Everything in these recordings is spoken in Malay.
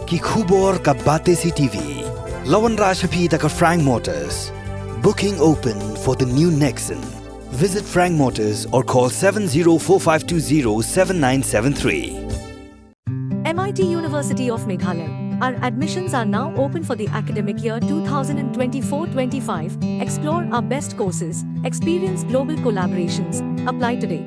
ki khubor ka bate CTV. Lawan Rashapi taka Frank Motors. Booking open for the new Nexon. Visit Frank Motors or call 7045207973. MIT University of Meghalaya. Our admissions are now open for the academic year 2024-25. Explore our best courses. Experience global collaborations. Apply today.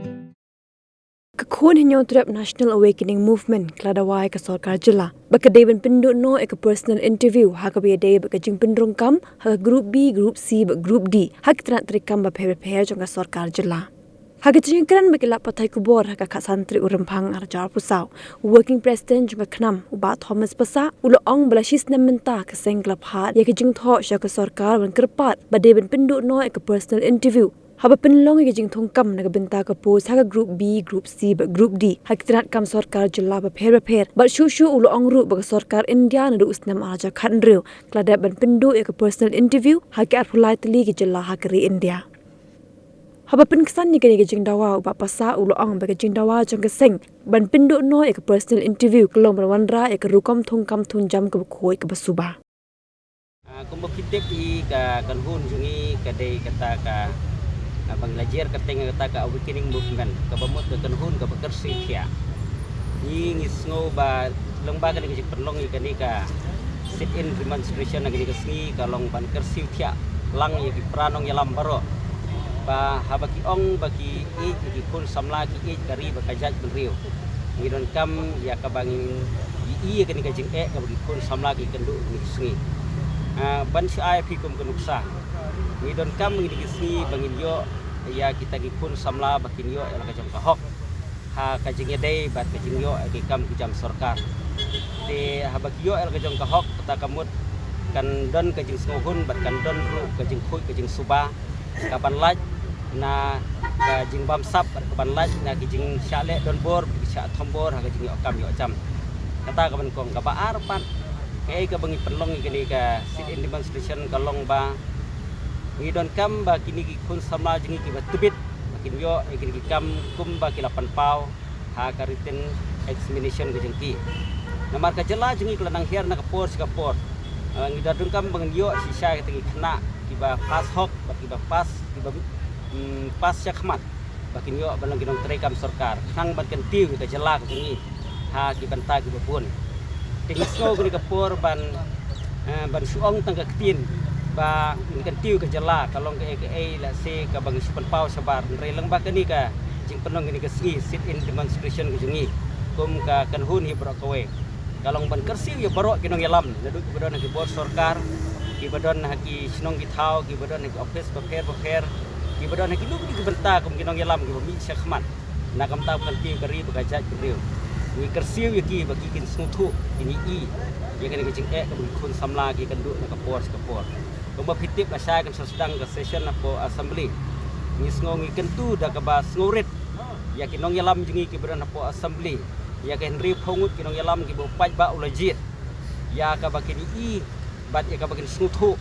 Kakun hinyo trap National Awakening Movement kladawai ka sarkar jila. Baka deban penduk no ek personal interview haka biya day baka jing pendrong kam haka group B, group C, group D haka trak trikam ba peher jong ka sarkar jila. Haka jingkran bakila patai kubor haka kat santri urempang arjar pusau. Working President jong khnam uba Thomas Pasa ulo ong belashis namenta ka senglap hat ya ka jing tho sya ka sarkar ban kerpat ba deban penduk no ek personal interview. Haba penlong ke jing thongkam na benta ka pos ha group B, group C, group D. Ha kitrat kam sarkar jilla ba pher. Ba shu ulo angru ba sarkar India na usnam aja khanreu. Klada ban pendu ek personal interview ha ke arphulai tli ke jilla ha kri India. Haba penkesan ni ke jing dawa ba pasa ulo ang ba ke jing dawa jang ke seng ban pendu no ek personal interview kelong berwanra ek rukom thongkam thunjam ke khoi ke basuba. Kumba kitip I ka kanhun jungi kadai kata ka Bangladesh kateng kata ka awakening movement ka bamot ka kanhun ka bakersi thia ni ngisngo ba lengba ka ni perlong ni ka sit in demonstration na ni ka sngi ka long ban kersi thia lang ye ki pranong yalam baro ba habaki ong baki ki kun samla ki kari ba kajaj benriu ngidon kam ya ka bangin I ka ni ka jing ka bagi kun samla ki kendu ni sngi ban si ai pi kum kenuksa ngidon kam ngidi kisni bangin yo ya kita gipun samla bakin yo ela kajam kahok ha kajing dei bat kajing yo ki kam kujam sarkar te ha bakyo ela kajam kahok ta kamut kan don kajing smohun bat kan don ru kajing khoi kajing suba kapan laj na kajing bamsap bat kapan laj na kajing syale don bor sya thombor ha kajing yo kam yo jam kata kapan kong ka baar pat kai ka bangi perlong kini ka sit in demonstration kalong ba ngidon kam ba kini ki kun samla jingi ki batubit makin yo kini ki kam kum ba ki lapan pau ha karitin examination ke jengki namar ka jela jingi kelanang hiar na kapor ngidon kam bangen yo sisa ki tegi kena ki ba pas hok ba ki ba pas pas syakmat bakin yo balang kinong trekam sarkar nang ban kentiu ka jela ke jingi ha ki banta ki bapun tingisno kini kapor ban suong tangga ketin ba kan tiu ke jela kalong ke la se ka bang sipan pau sabar releng ba kani ka jing penong ni ka si sit in demonstration ke jungi kum ka kanhun hi bro kawe kalong ban kersi yo baro kinong yalam nadu ki badon ki bor sarkar ki badon ki sinong ki thau ki badon ki office ba pher ki badon ki lu ki benta kum kinong yalam ki mi syakmat na kam ta kan tiu kari ba jaj brio ni kersi yo ki ba ki kin snutu ini I ya kan ki jing ka kun samla ki kan du na kapor Kumba pitip na siya kan sedang ke session na po assembly. Ngis ngongi kentu da ka ba ngorit. Ya kinong yalam jingi ki beran po assembly. Ya kan rip hongut kinong yalam ki bo paj ba ulajit. Ya ka ba kini I bat ya ka ba kini snuthu.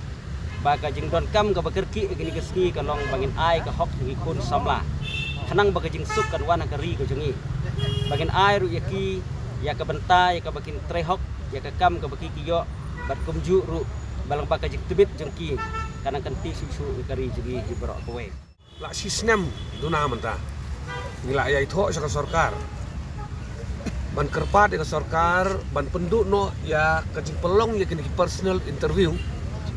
Ba ka jing don kam ka ba kerki kini kesni ka long bangin ai ka hok jingi kun samla. Kanang ba ka jing suk kan wana ka ri ka jingi. Bangin ai ru ya ki ya ka benta ya ka ba kini trehok ya ka kam ka ba ki yo bat kumju ru balang pakai jik tebit jengki karena kan ti susu kari jigi jibrok kowe la sistem duna menta ngila ya itu sa sarkar ban kerpat ka sarkar ban penduk no ya kajing pelong ya kini personal interview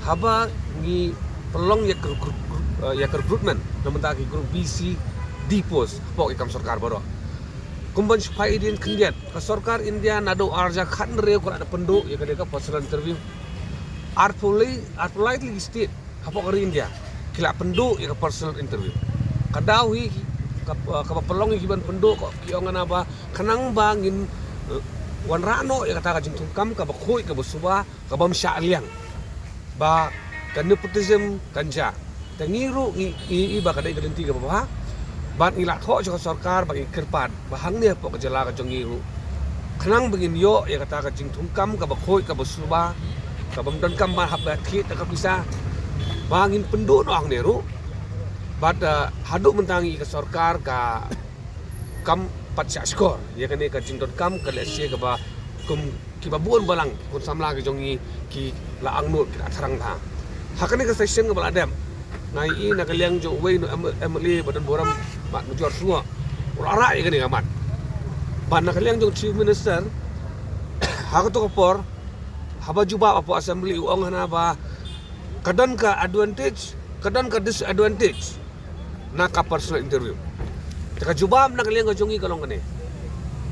haba ngi pelong ya recruitment no menta ki grup BC D post pok ikam sarkar baro kumban faidin kendiat ka sarkar India nado arja khan reu ko ada penduk ya ka personal interview art politely state apa kari India kila penduk ya personal interview kadawi ka pelong iban penduk kok kiongan apa kenang bangin wan rano ya kata kajing tungkam ka bakhui ka basuba ka bam syaliang ba kan nepotism kanja tangiru i ba kadai kadenti ka ba ban ila tho sa sarkar ba ikirpat bahang ne po ka jala ka jongiru kenang bangin yo ya kata kajing tungkam ka bakhui ka basuba kabam don kam ba habat khit ka bisa bangin penduk no ang neru bad haduk mentangi ke sarkar ka kam patsa skor ya kan ka jing don kam ka lesi ka ba kum ki babuan balang kun samla ki jongi ki la angnut ki atharang tha hakane ka session ka baladam nai I na kaliang jo wei no emli badan boram mat mujor suwa ora ai ka ni amat ban na kaliang jo chief minister hakato kapor haba juba apa assembly uang hana ba kadan ka advantage kadan ka disadvantage na ka personal interview taka jubam na kaliang jongi kalong kane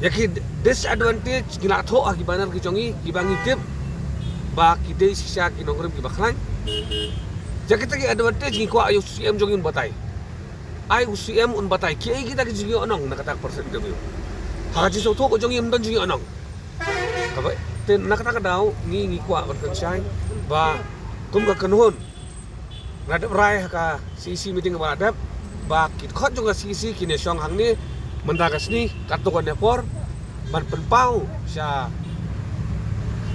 yaki disadvantage gina tho ki banar ki jongi ki bangi tip ba ki dei sisa ki nongrim ki baklan jaki taki advantage ki ko ayu CM jongin batai ai UCM un batai ki ai kita ki jingi onong na kata personal interview haji so tho ko jongi mdan jingi onong kabai ten nakata kadau ngi kwa berkan sai ba kum ka kanhon ngadap rai ka CC meeting ba adap ba kit khot juga CC kine song hang ni mendakas ni katukan nepor ban penpau sya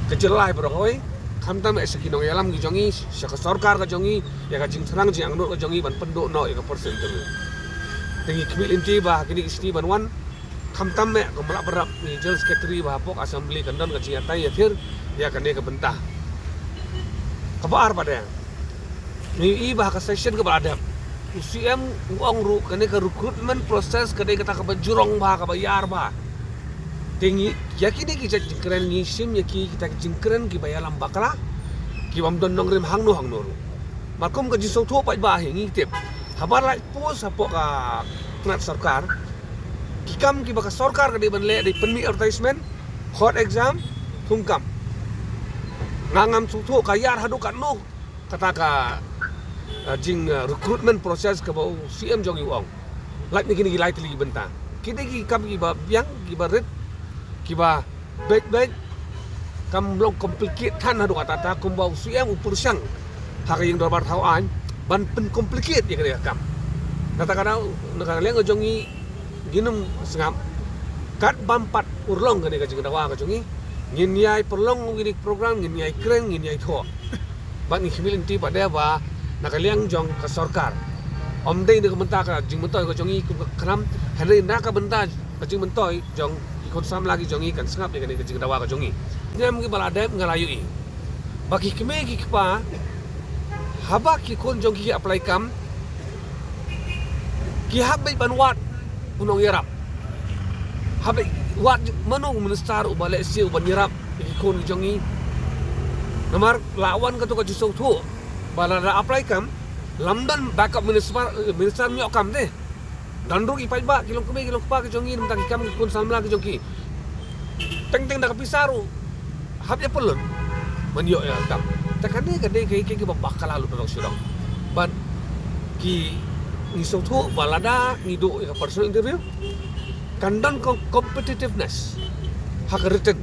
kejelai beroi kamta me sekinong yalam gi jongi sya ka sarkar ka jongi ya ka jing thrang jing angnut ka jongi ban penduk no ya ka persen tu tengi kmil inti ba kini isti ban wan kamtam me ko melak berap ni jel secretary ba pok assembly kandon ka jing atai ya thir ya ka ne ka bentah kabar pada ni I ba ka session ka badap UCM uang ru kene ka recruitment process kene kata ka bajurong ba ka bayar ba tingi yakini ki jingkren ni sim yaki kita jingkren ki bayalam bakala ki bam don nong rim hang no makom ka jisau tho pai ba hingi tip habar lai pos hapo ka pnat sarkar ki kam ki baka sarkar ka di banle di penmi advertisement hot exam thungkam ngangam su tho ka yar hadu kan no kata ka jing recruitment process ka bau CM jongi uang like ni kini gilai teli benta kini ki kam ki ba biang ki ba red ki ba baik kam long complicate than hadu kata ta kum bau CM upur sang hak yang dorbar tau an ban pen complicate ya kini kam kata kadang negara leng jongi ginum sengam kat bampat urlong kini ka jing dawa ka jongi ngin yai perlong gini program ngin yai kren ngin yai tho ban ni khimilin ti pada ba nakaliang jong ka sarkar om dei ne benta ka jing mentoi ko jongi ku kram hari na ka benta ka jing mentoi jong ikon sam lagi jongi kan sengap ni ka jing dawa ka jongi nyam ki baladai ngalayu I bagi keme ki kpa haba ki kon jong ki apply kam ki habai banwat unong yarap habai wat manong minister ubale si uban yarap ki kon jongi namar lawan ka to ka jusau thu balada apply kam London backup minister mi okam deh dandro ki pai ba kilong keme kilong pa ki jongi nang ki kam ki kun samla ki jongi teng dak pisaru habya pelun menyo ya kam takane kade ki bakal lalu dong sidong ban ki ni sotu balada ni do ya personal interview kandan competitiveness hak written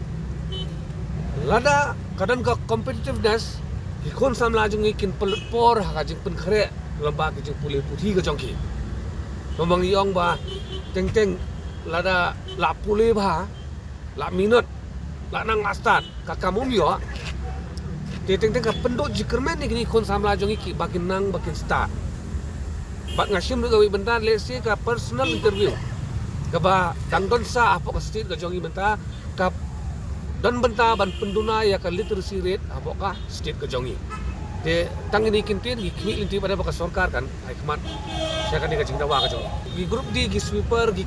lada kadan ka competitiveness ki kon samla jungi kin pelut por ha jing pen khre lamba ki jing pulih puthi ka jongki memang yong ba teng lada la pulih ba la minut la nang astat ka kamum yo teng ka penduk jikermen ni kon samla jungi ki bakin nang bakin start bak ngasim gawi benta lesi ka personal interview ka ba dangdon sa apa ka state ka jongi benta ka dan benta ban penduna ya ka literacy rate apakah state ke jongi de tang ini kintin gi kmi inti pada baka sarkar kan hikmat saya kan ka jingdawa ka jongi gi group D gi sweeper gi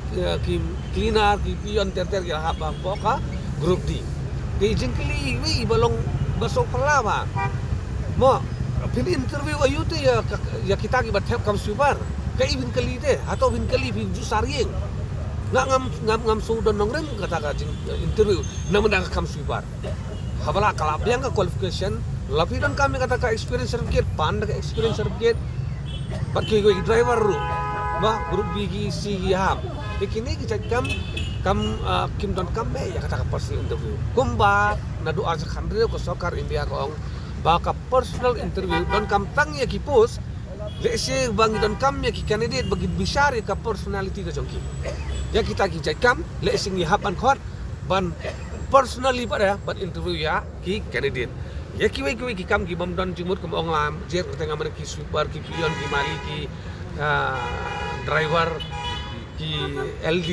cleaner gi pion ter gi apa ka group D gi jingkli wi balong basok pala ba mo pin interview ayu te ya kita gi bathep kam sweeper ka ibin kali te atau bin kali bin jusarieng ngam su don nongrem kata ka interview namun dah kam sweeper habala kalap yang ka qualification lapi don kami kata ka experience certificate pan ka experience certificate bagi go driver ru ba group B gi C gi ham ikini ki kam kim don kam me ya kata ka personal interview kumba na doa sa khandre ko sokar India ko ong ba ka personal interview don kam tang ya ki post lese bang don kam ya ki candidate bagi bisari ka personality ka jongki ya kita ki kam lesing ni hapan khot ban personally pada ban interview ya ki candidate ya ki kam ki bam don jimut ke ong lam jer ke tengah ki sweeper ki pion ki mali ki driver ki LD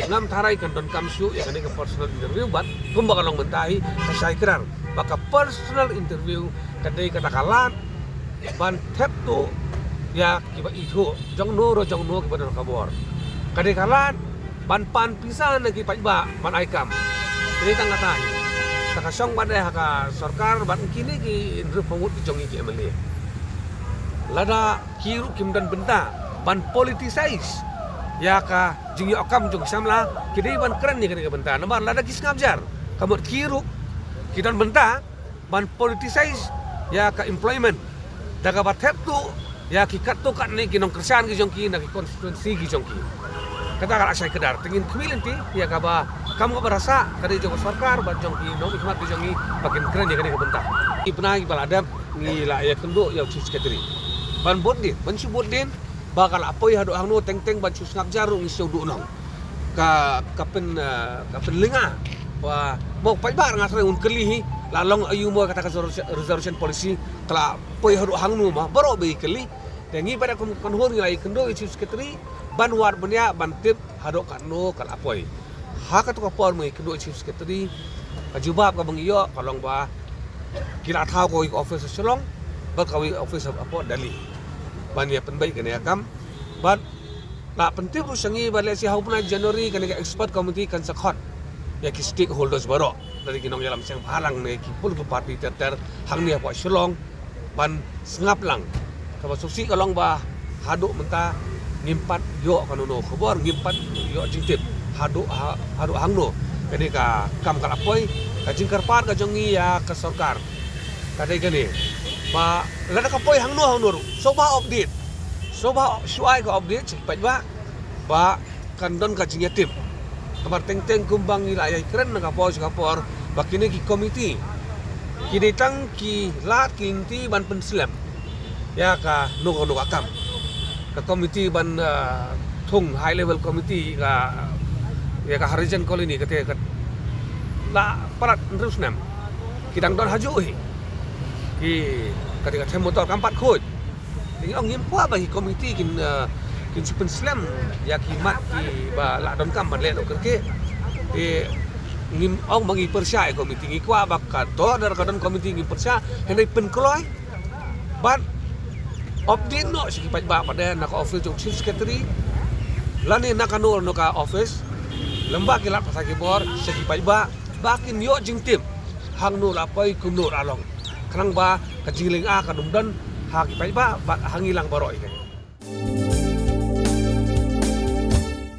ngam tarai kan don kam syu ya kan ke personal interview bat kumba kalong mentahi kasai kerar baka personal interview kadai katakalan ban tep tu ya kiba itu jong no kiba don kabor kadai kalan ban pan pisan lagi ba ban aikam ini tang katai takasong badai haka sarkar ban kini ki indru pemut ki jongi ki emeli lada kiru kim dan benta ban politicize ya ka jingi okam jong samla kidai ban keren ni kene benta nomor lada kis ngabjar kamut kiru kidan benta ban politicize ya ka employment daga batep tu ya ki katto kan ni kinong kerjaan ki jongki na ki konstituensi ki jongki kata kala saya kedar tingin kemilinti ya kaba kamu berasa kadi jong sarkar ban jongki no hikmat ki jongi bakin keren ni kene benta ipna ki baladam ni la ya kendo ya sus ketri ban bodin ban su bodin bakal apoi hado hangno teng-teng ban sus ngabjar ngi sodu nong ka kapen linga wa mau pai bar ngasre un kelihi lalong ayu mo kata resolution polisi kala poi hado hangno ma baro be keli tengi pada kon hor ngi kendo sus ketri ban war benya ban tip hado kanno kala apoi haka to kapor mo kendo sus ketri kajubab ka bangiyo kalong ba kila thau ko office selong ba kawi office apo dali ban ya penbaik kene akam ban la penting rusangi bale si haupna Januari kene expert committee kan sakot ya ki stakeholders baro dari kinong yalam seng halang ne ki pul parti ter hang ni apa selong ban sengap lang ka susi kalong ba hadu menta ngimpat yo kanono khobor ngimpat yo jingtip hadu hangno kene ka kam kalapoi ka jingkar par ka jongi ya ka sarkar kadai kene ba lada kapoi hangno soba update soba suai ka update cepat ba kandon ka jingya tim kamar teng kumbang wilayah keren na kapoi kapor ba kini ki komiti kini tang ki lat kinti ban penslam ya ka no akam ka komiti ban thung high level committee ka ya ka harijan colony kate ka la parat terus nam kidang don haju ki ketika saya motor kampat khoj ini ong ngim kwa ba hi komiti kin super slam ya ki mat ki ba la don kam ban le do kerke ngim ong mangi persya komiti ngi kwa ba ka to dar ka don komiti ngi persya henai pen kloi ban update no si pat ba pada nak office jong chief secretary lani nakanor no ka office lembak kilat pasaki bor segi pat ba bakin yo jing tim hang no lapai kunur along kanang ba kajingling a kadumdan haki pai ba hangilang baroi